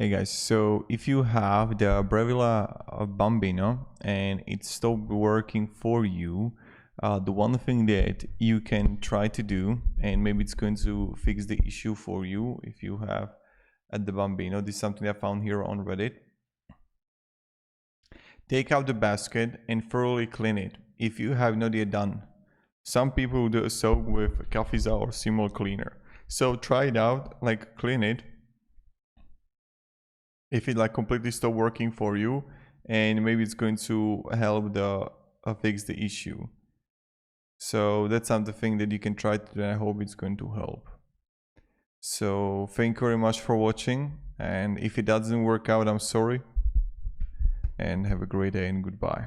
Hey guys, so if you have the Breville Bambino and it stopped working for you, the one thing that you can try to do, and maybe it's going to fix the issue for you if you have at the Bambino, this is something I found here on Reddit. Take out the basket and thoroughly clean it if you have not yet done. Some people do so with Kafiza or similar cleaner. So try it out, like clean it. If it like completely stop working for you, and maybe it's going to help the fix the issue. So that's something that you can try to do, and I hope it's going to help. So thank you very much for watching, and if it doesn't work out, I'm sorry, and have a great day and goodbye.